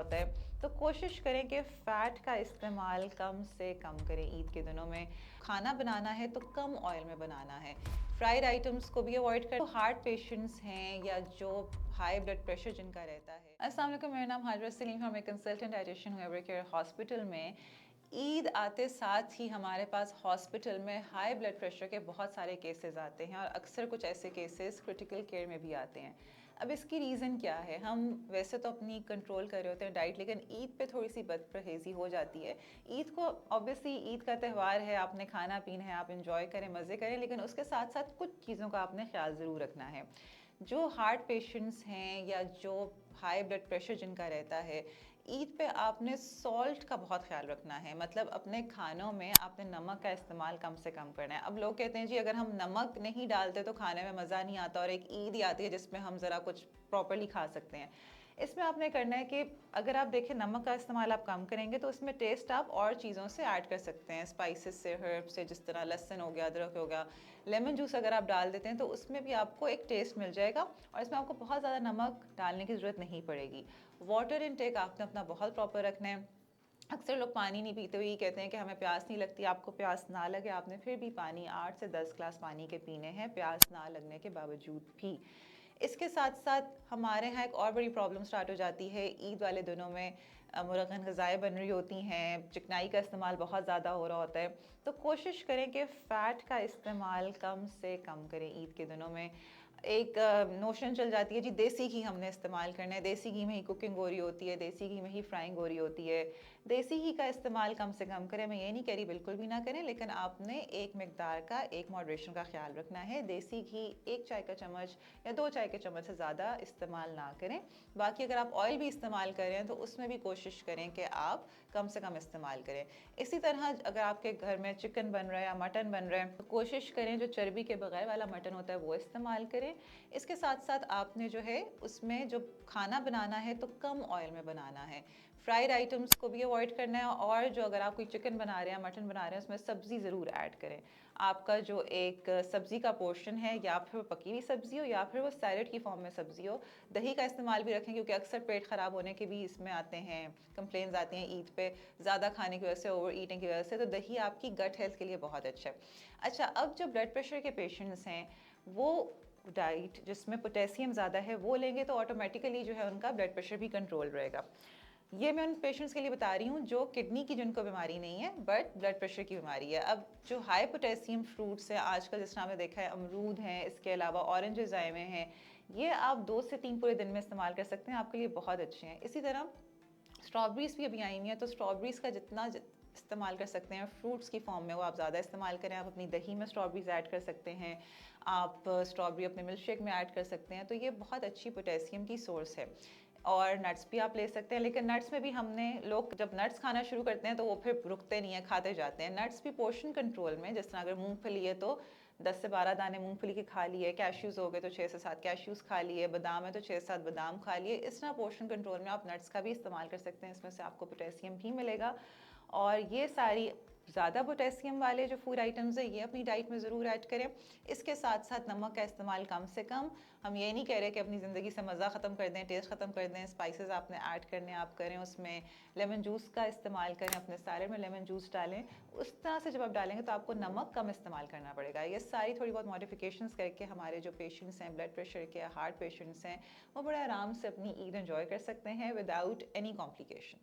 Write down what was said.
होता है, तो कोशिश करें कि फ़ैट का इस्तेमाल कम से कम करें। ईद के दिनों में खाना बनाना है तो कम ऑयल में बनाना है। फ्राइड आइटम्स को भी अवॉइड करें। तो हार्ट पेशेंट्स हैं या जो हाई ब्लड प्रेशर जिनका रहता है। अस्सलाम वालेकुम, मेरा नाम हाजरा सलीम है, मैं कंसल्टेंट डाइटिशियन हूँ एवरी केयर हॉस्पिटल में। ईद आते साथ ही हमारे पास हॉस्पिटल में हाई ब्लड प्रेशर के बहुत सारे केसेस आते हैं और अक्सर कुछ ऐसे केसेस क्रिटिकल केयर में भी आते हैं। अब इसकी रीज़न क्या है? हम वैसे तो अपनी कंट्रोल कर रहे होते हैं डाइट, लेकिन ईद पे थोड़ी सी बदपरहेज़ी हो जाती है। ईद को ऑब्वियसली ईद का त्यौहार है, आपने खाना पीना है, आप इंजॉय करें, मज़े करें, लेकिन उसके साथ साथ कुछ चीज़ों का आपने ख्याल ज़रूर रखना है। जो हार्ट पेशेंट्स हैं या जो हाई ब्लड प्रेशर जिनका रहता है, ईद पे आपने सॉल्ट का बहुत ख्याल रखना है। मतलब अपने खानों में आपने नमक का इस्तेमाल कम से कम करना है। अब लोग कहते हैं जी अगर हम नमक नहीं डालते तो खाने में मज़ा नहीं आता, और एक ईद ही आती है जिसमें हम ज़रा कुछ प्रॉपरली खा सकते हैं। इसमें आपने करना है कि अगर आप देखें नमक का इस्तेमाल आप कम करेंगे तो उसमें टेस्ट आप और चीज़ों से ऐड कर सकते हैं, स्पाइसेस से, हर्ब से, जिस तरह लहसुन हो गया, अदरक हो गया, लेमन जूस अगर आप डाल देते हैं तो उसमें भी आपको एक टेस्ट मिल जाएगा और इसमें आपको बहुत ज़्यादा नमक डालने की ज़रूरत नहीं पड़ेगी। वाटर इनटेक आपने अपना बहुत प्रॉपर रखना है। अक्सर लोग पानी नहीं पीते हुए कहते हैं कि हमें प्यास नहीं लगती। आपको प्यास ना लगे, आपने फिर भी पानी 8 से 10 ग्लास पानी के पीने हैं, प्यास ना लगने के बावजूद भी। इसके साथ साथ हमारे यहाँ एक और बड़ी प्रॉब्लम स्टार्ट हो जाती है ईद वाले दिनों में। मुरगन ग़िज़ाएँ बन रही होती हैं, चिकनाई का इस्तेमाल बहुत ज़्यादा हो रहा होता है, तो कोशिश करें कि फ़ैट का इस्तेमाल कम से कम करें ईद के दिनों में। एक नोशन चल जाती है जी देसी घी हमने इस्तेमाल करना है, देसी घी में ही कुकिंग हो रही होती है, देसी घी में ही फ्राइंग हो रही होती है। देसी घी का इस्तेमाल कम से कम करें। मैं ये नहीं कह रही बिल्कुल भी ना करें, लेकिन आपने एक मिकदार का, एक मॉडरेशन का ख्याल रखना है। देसी घी 1 चाय का चम्मच या 2 चाय के चम्मच से ज़्यादा इस्तेमाल ना करें। बाकी अगर आप ऑयल भी इस्तेमाल कर रहे हैं तो उसमें भी कोशिश करें कि आप कम से कम इस्तेमाल करें। इसी तरह अगर आपके घर में चिकन बन रहा है या मटन बन रहा है तो कोशिश करें जो चर्बी के बगैर वाला मटन होता है वो इस्तेमाल करें। इसके साथ साथ आपने जो है उसमें जो खाना बनाना है तो कम ऑयल में बनाना है। फ्राइड आइटम्स को भी अवॉइड करना है, और जो अगर आप कोई चिकन बना रहे हैं, मटन बना रहे हैं, उसमें सब्ज़ी ज़रूर ऐड करें। आपका जो एक सब्ज़ी का पोर्शन है, या फिर वो पकी हुई सब्ज़ी हो या फिर वो सैलड की फॉर्म में सब्ज़ी हो। दही का इस्तेमाल भी रखें क्योंकि अक्सर पेट ख़राब होने के भी इसमें आते हैं, कंप्लेंट्स आती हैं ईद पे ज़्यादा खाने की वजह से, ओवर ईटिंग की वजह से। तो दही आपकी गट हेल्थ के लिए बहुत अच्छा है। अच्छा, अब जो ब्लड प्रेशर के पेशेंट्स हैं वो डाइट जिसमें पोटेशियम ज़्यादा है वो लेंगे तो ऑटोमेटिकली जो है उनका ब्लड प्रेशर भी कंट्रोल रहेगा। ये मैं उन पेशेंट्स के लिए बता रही हूँ जो किडनी की जिनको बीमारी नहीं है बट ब्लड प्रेशर की बीमारी है। अब जो हाई पोटेशियम फ्रूट्स हैं आजकल, जिस तरह हमने देखा है अमरूद हैं, इसके अलावा ऑरेंजेस आए हुए हैं, ये आप 2 से 3 पूरे दिन में इस्तेमाल कर सकते हैं, आपके लिए बहुत अच्छे हैं। इसी तरह स्ट्रॉबेरीज़ भी अभी आई हुई हैं, तो स्ट्रॉबेरीज़ का जितना इस्तेमाल कर सकते हैं फ्रूट्स की फॉर्म में वो आप ज़्यादा इस्तेमाल करें। आप अपनी दही में स्ट्रॉबेरीज़ ऐड कर सकते हैं, आप स्ट्रॉबेरी अपने मिल्क शेक में ऐड कर सकते हैं, तो ये बहुत अच्छी पोटेशियम की सोर्स है। और नट्स भी आप ले सकते हैं, लेकिन नट्स में भी हमने लोग जब नट्स खाना शुरू करते हैं तो वो फिर रुकते नहीं है, खाते जाते हैं। नट्स भी पोर्शन कंट्रोल में, जिस तरह अगर मूंगफली है तो 10 से 12 दाने मूंगफली के खा लिए, कैश्यूज़ हो गए तो 6 से 7 कैश्यूज़ खा लिए, बादाम है तो 6 से 7 बादाम खा लिए। इस तरह पोर्शन कंट्रोल में आप नट्स का भी इस्तेमाल कर सकते हैं, इसमें से आपको पोटेशियम भी मिलेगा। और ये सारी ज़्यादा पोटेशियम वाले जो फूड आइटम्स हैं ये अपनी डाइट में ज़रूर ऐड करें। इसके साथ साथ नमक का इस्तेमाल कम से कम। हम ये नहीं कह रहे कि अपनी ज़िंदगी से मज़ा ख़त्म कर दें, टेस्ट ख़त्म कर दें। स्पाइसेस आपने ऐड करने आप करें, उसमें लेमन जूस का इस्तेमाल करें, अपने सैलेड में लेमन जूस डालें। उस तरह से जब आप डालेंगे तो आपको नमक कम इस्तेमाल करना पड़ेगा। ये सारी थोड़ी बहुत मॉडिफिकेशंस करके हमारे जो पेशेंट्स हैं ब्लड प्रेशर के, हार्ट पेशेंट्स हैं, वो बड़े आराम से अपनी ईद एंजॉय कर सकते हैं विदाउट एनी कॉम्प्लिकेशन।